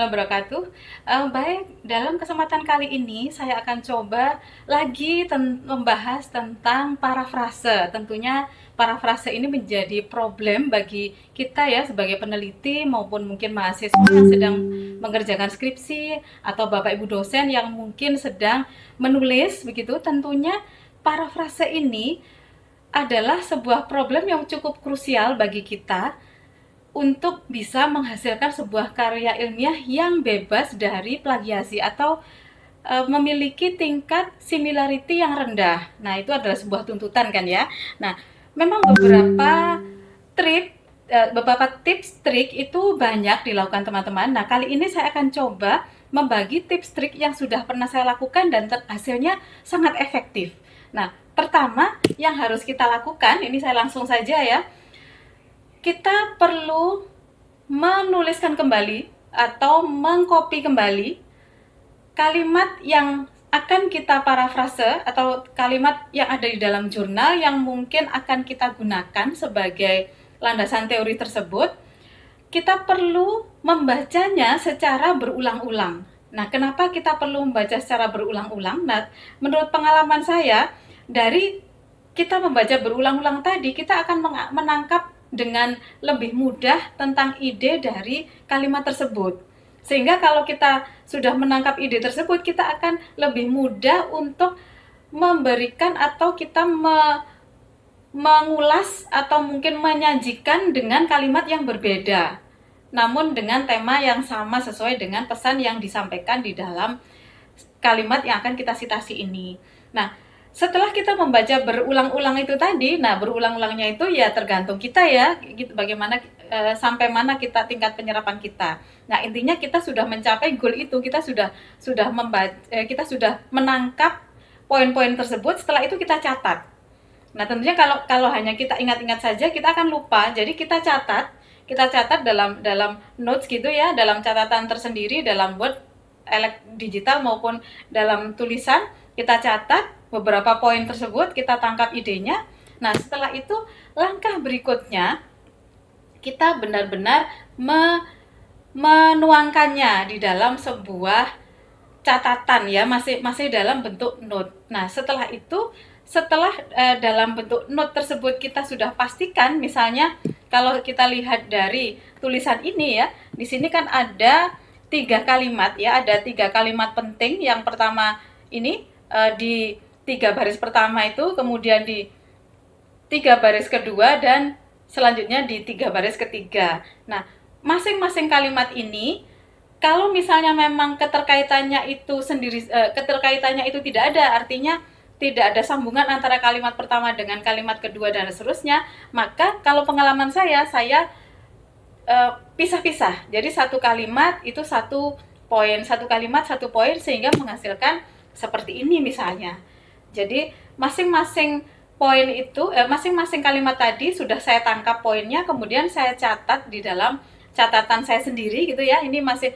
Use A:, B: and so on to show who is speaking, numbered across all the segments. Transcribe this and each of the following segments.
A: warahmatullahi wabarakatuh. Baik, dalam kesempatan kali ini saya akan coba lagi membahas tentang parafrase. Tentunya parafrase ini menjadi problem bagi kita ya sebagai peneliti maupun mungkin mahasiswa yang sedang mengerjakan skripsi atau Bapak Ibu dosen yang mungkin sedang menulis begitu. Tentunya parafrase ini adalah sebuah problem yang cukup krusial bagi kita untuk bisa menghasilkan sebuah karya ilmiah yang bebas dari plagiasi atau memiliki tingkat similarity yang rendah. Nah, itu adalah sebuah tuntutan kan ya. Nah, memang beberapa tips trik itu banyak dilakukan teman-teman. Nah, kali ini saya akan coba membagi tips trik yang sudah pernah saya lakukan dan hasilnya sangat efektif. Nah, pertama yang harus kita lakukan, ini saya langsung saja ya, kita perlu menuliskan kembali atau mengcopy kembali kalimat yang akan kita parafrase atau kalimat yang ada di dalam jurnal yang mungkin akan kita gunakan sebagai landasan teori tersebut. Kita perlu membacanya secara berulang-ulang. Nah, kenapa kita perlu membaca secara berulang-ulang? Nah, menurut pengalaman saya, dari kita membaca berulang-ulang tadi, kita akan menangkap dengan lebih mudah tentang ide dari kalimat tersebut. Sehingga kalau kita sudah menangkap ide tersebut, kita akan lebih mudah untuk memberikan atau kita mengulas atau mungkin menyajikan dengan kalimat yang berbeda, namun dengan tema yang sama sesuai dengan pesan yang disampaikan di dalam kalimat yang akan kita citasi ini. Nah, setelah kita membaca berulang-ulang itu tadi, nah berulang-ulangnya itu ya tergantung kita ya, gitu, bagaimana sampai mana kita tingkat penyerapan kita. Nah, intinya kita sudah mencapai goal itu, kita sudah menangkap poin-poin tersebut. Setelah itu kita catat. Nah, tentunya kalau hanya kita ingat-ingat saja kita akan lupa. Jadi kita catat dalam notes gitu ya, dalam catatan tersendiri dalam Word digital maupun dalam tulisan, kita catat beberapa poin tersebut, kita tangkap idenya. Nah, setelah itu langkah berikutnya kita benar-benar menuangkannya di dalam sebuah catatan ya, masih dalam bentuk note. Nah, setelah dalam bentuk note tersebut kita sudah pastikan, misalnya kalau kita lihat dari tulisan ini ya, di sini kan ada 3 kalimat ya, ada 3 kalimat penting. Yang pertama ini di 3 baris pertama itu, kemudian di 3 baris kedua, dan selanjutnya di 3 baris ketiga. Nah, masing-masing kalimat ini kalau misalnya memang keterkaitannya itu tidak ada, artinya tidak ada sambungan antara kalimat pertama dengan kalimat kedua dan seterusnya, maka kalau pengalaman saya pisah-pisah. Jadi satu kalimat itu satu poin, satu kalimat satu poin, sehingga menghasilkan seperti ini misalnya. Jadi masing-masing masing-masing kalimat tadi sudah saya tangkap poinnya, kemudian saya catat di dalam catatan saya sendiri gitu ya. Ini masih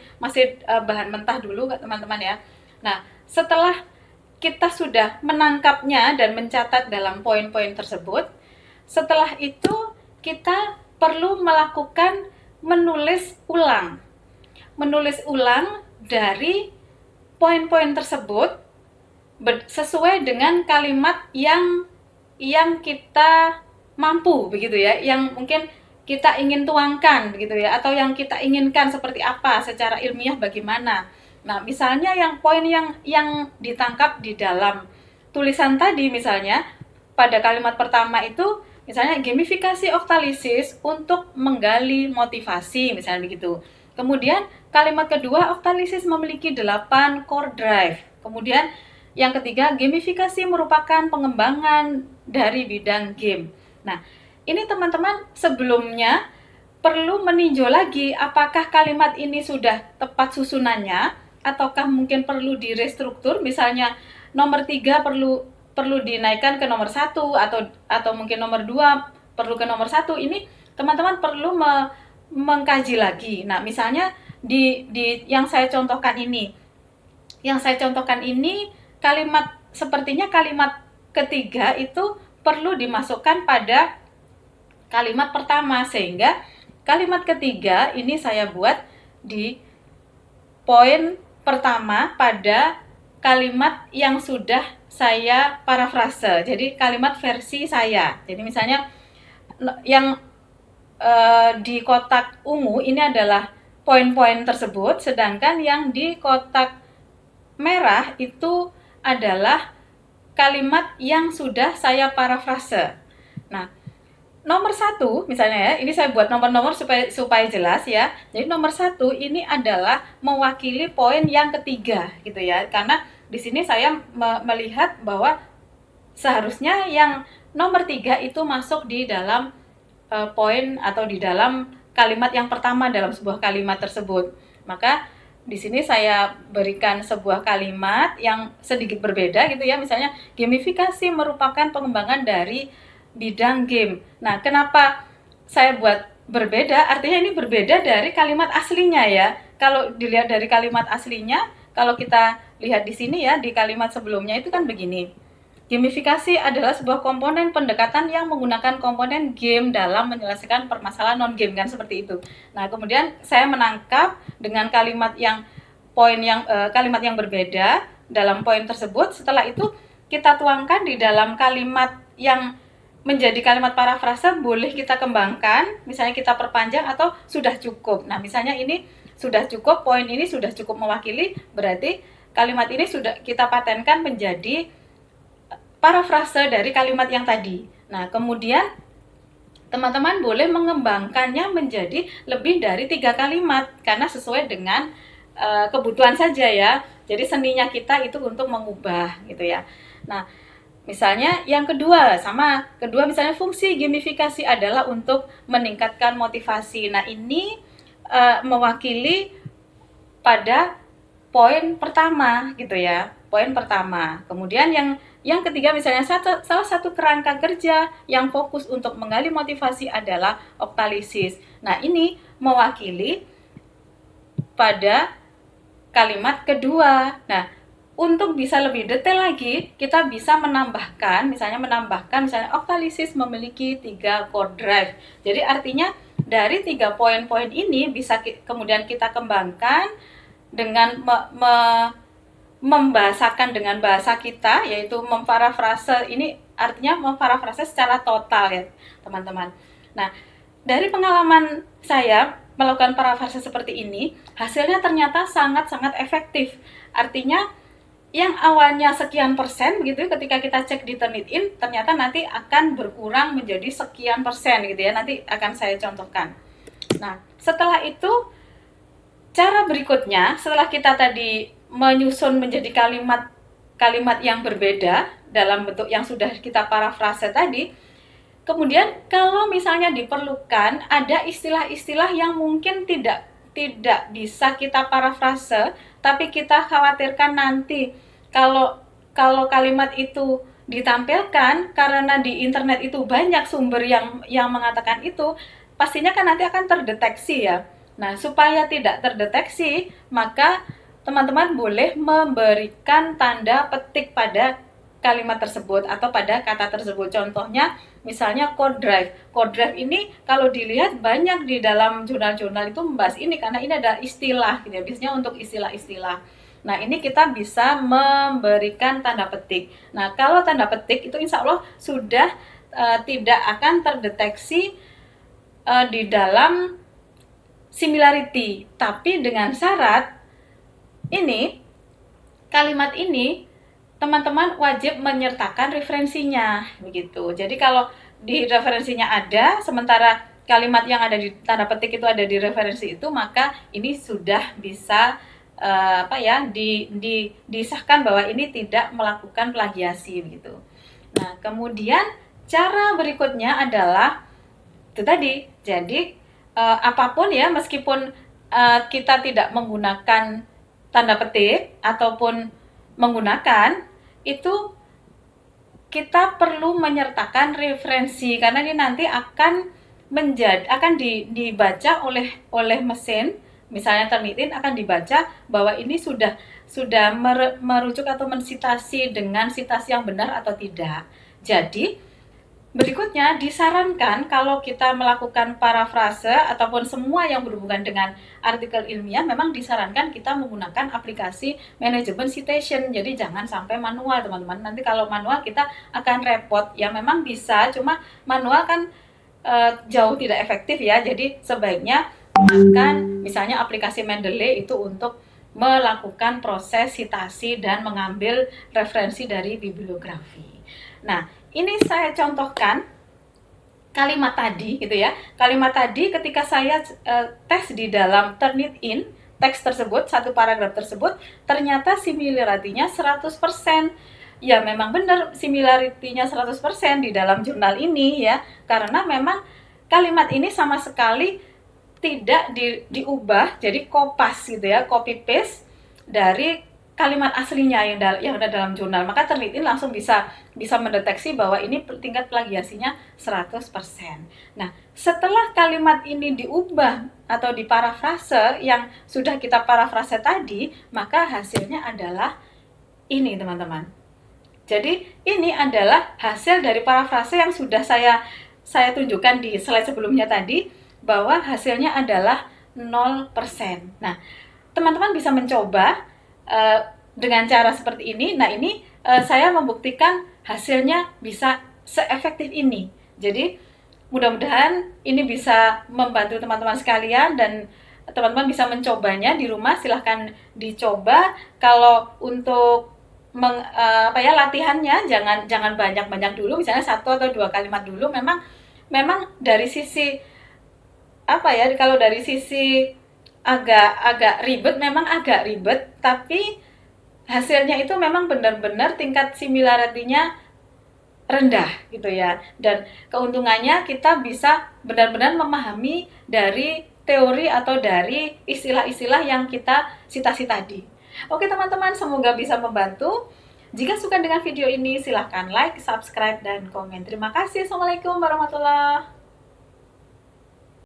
A: bahan mentah dulu teman-teman ya. Nah, setelah kita sudah menangkapnya dan mencatat dalam poin-poin tersebut, setelah itu kita perlu melakukan menulis ulang dari poin-poin tersebut sesuai dengan kalimat yang kita mampu begitu ya, yang mungkin kita ingin tuangkan begitu ya, atau yang kita inginkan seperti apa secara ilmiah bagaimana. Nah, misalnya yang poin yang ditangkap di dalam tulisan tadi, misalnya pada kalimat pertama itu misalnya gamifikasi Octalysis untuk menggali motivasi, misalnya begitu. Kemudian kalimat kedua, Octalysis memiliki 8 core drive. Kemudian yang ketiga, gamifikasi merupakan pengembangan dari bidang game. Nah, ini teman-teman sebelumnya perlu meninjau lagi apakah kalimat ini sudah tepat susunannya, ataukah mungkin perlu direstruktur, misalnya nomor 3 perlu dinaikkan ke nomor 1, atau mungkin nomor 2 perlu ke nomor 1. Ini teman-teman perlu mengkaji lagi. Nah, misalnya di yang saya contohkan ini sepertinya kalimat ketiga itu perlu dimasukkan pada kalimat pertama, sehingga kalimat ketiga ini saya buat di poin pertama pada kalimat yang sudah saya parafrase. Jadi kalimat versi saya. Jadi misalnya yang di kotak ungu ini adalah poin-poin tersebut, sedangkan yang di kotak merah itu adalah kalimat yang sudah saya parafrase. Nah, nomor 1 misalnya ya, ini saya buat nomor-nomor supaya jelas ya. Jadi nomor 1 ini adalah mewakili poin yang ketiga gitu ya. Karena di sini saya melihat bahwa seharusnya yang nomor 3 itu masuk di dalam poin atau di dalam kalimat yang pertama dalam sebuah kalimat tersebut. Maka di sini saya berikan sebuah kalimat yang sedikit berbeda gitu ya. Misalnya gamifikasi merupakan pengembangan dari bidang game. Nah, kenapa saya buat berbeda? Artinya ini berbeda dari kalimat aslinya ya. Kalau dilihat dari kalimat aslinya, kalau kita lihat di sini ya, di kalimat sebelumnya itu kan begini. Gamifikasi adalah sebuah komponen pendekatan yang menggunakan komponen game dalam menyelesaikan permasalahan non-game, kan seperti itu. Nah, kemudian saya menangkap dengan kalimat yang kalimat yang berbeda dalam poin tersebut. Setelah itu kita tuangkan di dalam kalimat yang menjadi kalimat parafrase, boleh kita kembangkan, misalnya kita perpanjang atau sudah cukup. Nah, misalnya ini sudah cukup, poin ini sudah cukup mewakili, berarti kalimat ini sudah kita patenkan menjadi parafrase dari kalimat yang tadi. Nah, kemudian teman-teman boleh mengembangkannya menjadi lebih dari 3 kalimat karena sesuai dengan kebutuhan saja ya. Jadi seninya kita itu untuk mengubah gitu ya. Nah, misalnya yang kedua misalnya fungsi gamifikasi adalah untuk meningkatkan motivasi. Nah, ini mewakili pada poin pertama gitu ya. Poin pertama. Kemudian yang ketiga misalnya salah satu kerangka kerja yang fokus untuk menggali motivasi adalah oktalisis. Nah, ini mewakili pada kalimat kedua. Nah, untuk bisa lebih detail lagi, kita bisa menambahkan misalnya oktalisis memiliki 3 core drive. Jadi artinya dari 3 poin-poin ini bisa kemudian kita kembangkan dengan membahasakan dengan bahasa kita, yaitu memparafrase. Ini artinya memparafrase secara total ya teman-teman. Nah, dari pengalaman saya melakukan parafrase seperti ini, hasilnya ternyata sangat-sangat efektif. Artinya yang awalnya sekian persen begitu, ketika kita cek di Turnitin, ternyata nanti akan berkurang menjadi sekian persen gitu ya. Nanti akan saya contohkan. Nah, setelah itu cara berikutnya, setelah kita tadi menyusun menjadi kalimat yang berbeda dalam bentuk yang sudah kita parafrase tadi, kemudian kalau misalnya diperlukan ada istilah-istilah yang mungkin tidak bisa kita parafrase, tapi kita khawatirkan nanti kalau kalimat itu ditampilkan, karena di internet itu banyak sumber yang mengatakan itu, pastinya kan nanti akan terdeteksi ya. Nah, supaya tidak terdeteksi, maka teman-teman boleh memberikan tanda petik pada kalimat tersebut atau pada kata tersebut. Contohnya, misalnya core drive. Core drive ini kalau dilihat banyak di dalam jurnal-jurnal itu membahas ini, karena ini ada istilah, gitu ya, biasanya untuk istilah-istilah. Nah, ini kita bisa memberikan tanda petik. Nah, kalau tanda petik itu insya Allah sudah tidak akan terdeteksi di dalam similarity, tapi dengan syarat ini, kalimat ini teman-teman wajib menyertakan referensinya begitu. Jadi kalau di referensinya ada, sementara kalimat yang ada di tanda petik itu ada di referensi itu, maka ini sudah bisa disahkan bahwa ini tidak melakukan plagiasi begitu. Nah, kemudian cara berikutnya adalah itu tadi. Jadi apapun ya, meskipun kita tidak menggunakan tanda petik ataupun menggunakan, itu kita perlu menyertakan referensi karena ini nanti akan dibaca oleh mesin, misalnya Turnitin akan dibaca bahwa ini sudah merujuk atau mensitasi dengan sitasi yang benar atau tidak. Jadi Berikutnya, disarankan kalau kita melakukan parafrase ataupun semua yang berhubungan dengan artikel ilmiah, memang disarankan kita menggunakan aplikasi manajemen citation. Jadi jangan sampai manual, teman-teman. Nanti kalau manual kita akan repot. Ya memang bisa, cuma manual kan jauh tidak efektif ya. Jadi sebaiknya gunakan misalnya aplikasi Mendeley itu untuk melakukan proses citasi dan mengambil referensi dari bibliografi. Nah, ini saya contohkan kalimat tadi gitu ya. Kalimat tadi ketika saya tes di dalam Turnitin, teks tersebut, satu paragraf tersebut, ternyata similarity-nya 100%. Ya memang benar similarity-nya 100% di dalam jurnal ini ya, karena memang kalimat ini sama sekali tidak diubah jadi kopas gitu ya, copy paste dari kalimat aslinya yang ada dalam jurnal. Maka Turnitin langsung bisa mendeteksi bahwa ini tingkat plagiasinya 100%. Nah, setelah kalimat ini diubah atau diparafrase yang sudah kita parafrase tadi, maka hasilnya adalah ini, teman-teman. Jadi ini adalah hasil dari parafrase yang sudah saya tunjukkan di slide sebelumnya tadi, bahwa hasilnya adalah 0%. Nah, teman-teman bisa mencoba dengan cara seperti ini. Nah, ini saya membuktikan hasilnya bisa seefektif ini. Jadi, mudah-mudahan ini bisa membantu teman-teman sekalian dan teman-teman bisa mencobanya di rumah. Silahkan dicoba. Kalau untuk latihannya jangan banyak-banyak dulu, misalnya 1 atau 2 kalimat dulu. Memang dari sisi kalau dari sisi agak ribet, memang agak ribet, tapi hasilnya itu memang benar-benar tingkat similarity-nya rendah gitu ya. Dan keuntungannya kita bisa benar-benar memahami dari teori atau dari istilah-istilah yang kita citasi tadi. Oke teman-teman, semoga bisa membantu. Jika suka dengan video ini, silahkan like, subscribe, dan komen. Terima kasih. Assalamualaikum warahmatullahi wabarakatuh.